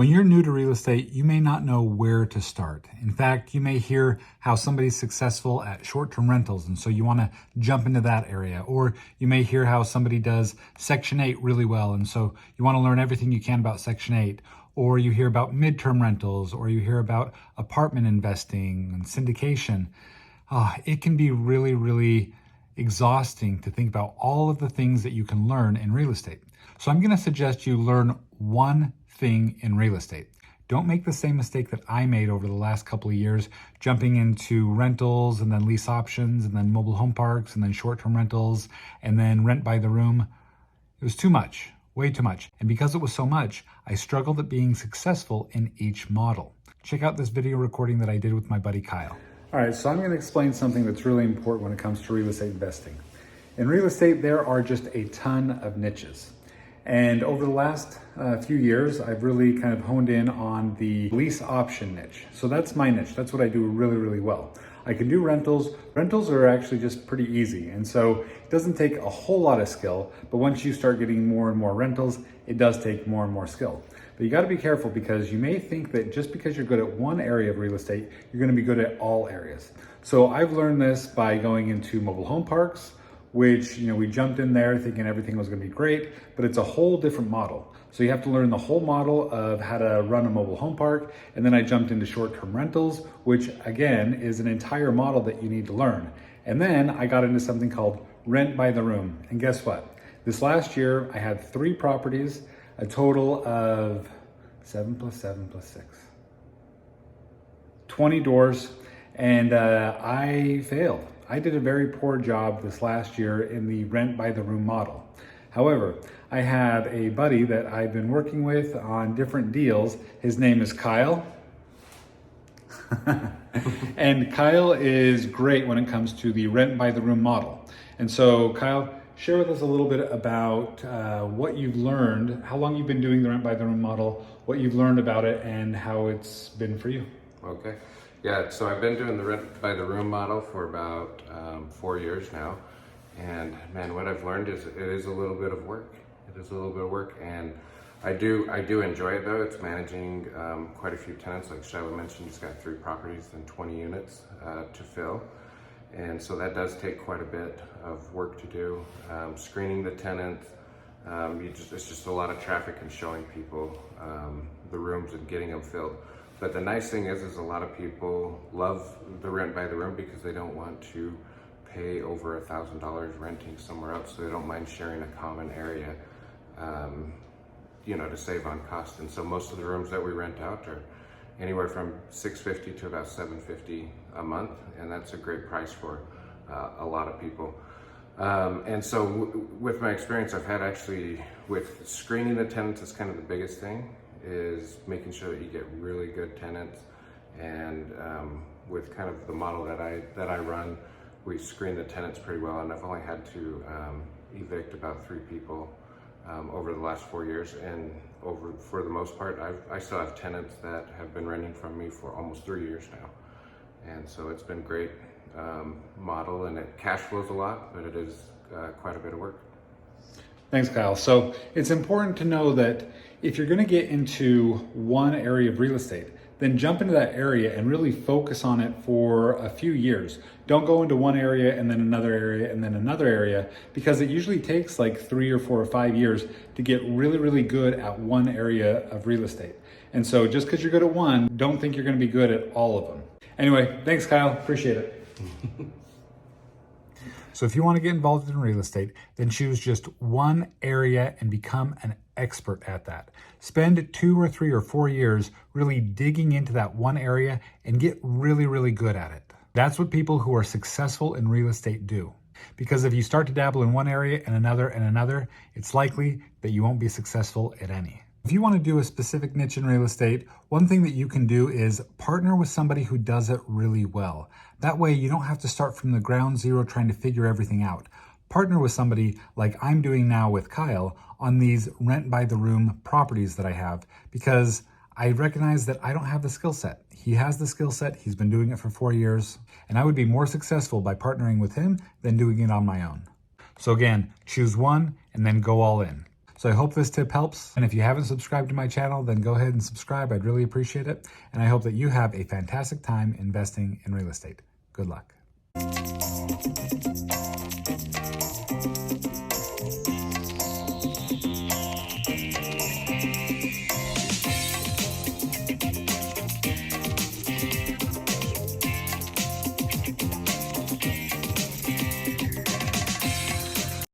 When you're new to real estate, you may not know where to start. In fact, you may hear how somebody's successful at short-term rentals, and so you want to jump into that area. Or you may hear how somebody does Section 8 really well, and so you want to learn everything you can about Section 8. Or you hear about midterm rentals, or you hear about apartment investing and syndication. It can be really, really exhausting to think about all of the things that you can learn in real estate. So I'm going to suggest you learn one thing in real estate. Don't make the same mistake that I made over the last couple of years, jumping into rentals and then lease options and then mobile home parks and then short-term rentals and then rent by the room. It was too much, way too much. And because it was so much, I struggled at being successful in each model. Check out this video recording that I did with my buddy Kyle. All right, so I'm going to explain something that's really important when it comes to real estate investing. In real estate, there are just a ton of niches. And over the last few years, I've really kind of honed in on the lease option niche. So that's my niche. That's what I do really, really well. I can do rentals. Rentals are actually just pretty easy. And so it doesn't take a whole lot of skill, but once you start getting more and more rentals, it does take more and more skill. But you got to be careful because you may think that just because you're good at one area of real estate, you're going to be good at all areas. So I've learned this by going into mobile home parks, which, we jumped in there thinking everything was going to be great, but it's a whole different model. So you have to learn the whole model of how to run a mobile home park. And then I jumped into short-term rentals, which again is an entire model that you need to learn. And then I got into something called rent by the room. And guess what? This last year, I had 3 properties, a total of 7 plus 7 plus 6, 20 doors, and I failed. I did a very poor job this last year in the rent by the room model. However, I have a buddy that I've been working with on different deals. His name is Kyle. And Kyle is great when it comes to the rent by the room model. And so Kyle, share with us a little bit about what you've learned, how long you've been doing the rent by the room model, what you've learned about it, and how it's been for you. Okay. Yeah, so I've been doing the rent by the room model for about 4 years now. And man, what I've learned is it is a little bit of work. It is a little bit of work, and I do enjoy it though. It's managing quite a few tenants. Like Shiloh mentioned, he's got 3 properties and 20 units to fill. And so that does take quite a bit of work to do. Screening the tenants, it's just a lot of traffic and showing people the rooms and getting them filled. But the nice thing is a lot of people love the rent by the room because they don't want to pay over $1,000 renting somewhere else, so they don't mind sharing a common area, to save on cost. And so most of the rooms that we rent out are anywhere from $650 to about $750 a month, and that's a great price for a lot of people. And so with my experience, I've had with screening the tenants is kind of the biggest thing, is making sure that you get really good tenants. And with kind of the model that I run, we screen the tenants pretty well, and I've only had to evict about 3 people over the last 4 years. And for the most part, I still have tenants that have been renting from me for almost 3 years now. And so it's been a great model, and it cash flows a lot, but it is quite a bit of work. Thanks, Kyle. So it's important to know that if you're going to get into one area of real estate, then jump into that area and really focus on it for a few years. Don't go into one area and then another area and then another area, because it usually takes like 3 or 4 or 5 years to get really, really good at one area of real estate. And so just because you're good at one, don't think you're going to be good at all of them. Anyway, thanks, Kyle. Appreciate it. So if you want to get involved in real estate, then choose just one area and become an expert at that. Spend 2 or 3 or 4 years really digging into that one area and get really, really good at it. That's what people who are successful in real estate do. Because if you start to dabble in one area and another, it's likely that you won't be successful at any. If you want to do a specific niche in real estate, one thing that you can do is partner with somebody who does it really well. That way you don't have to start from the ground zero trying to figure everything out. Partner with somebody like I'm doing now with Kyle on these rent by the room properties that I have, because I recognize that I don't have the skill set. He has the skill set. He's been doing it for 4 years, and I would be more successful by partnering with him than doing it on my own. So again, choose one and then go all in. So I hope this tip helps. And if you haven't subscribed to my channel, then go ahead and subscribe. I'd really appreciate it. And I hope that you have a fantastic time investing in real estate. Good luck.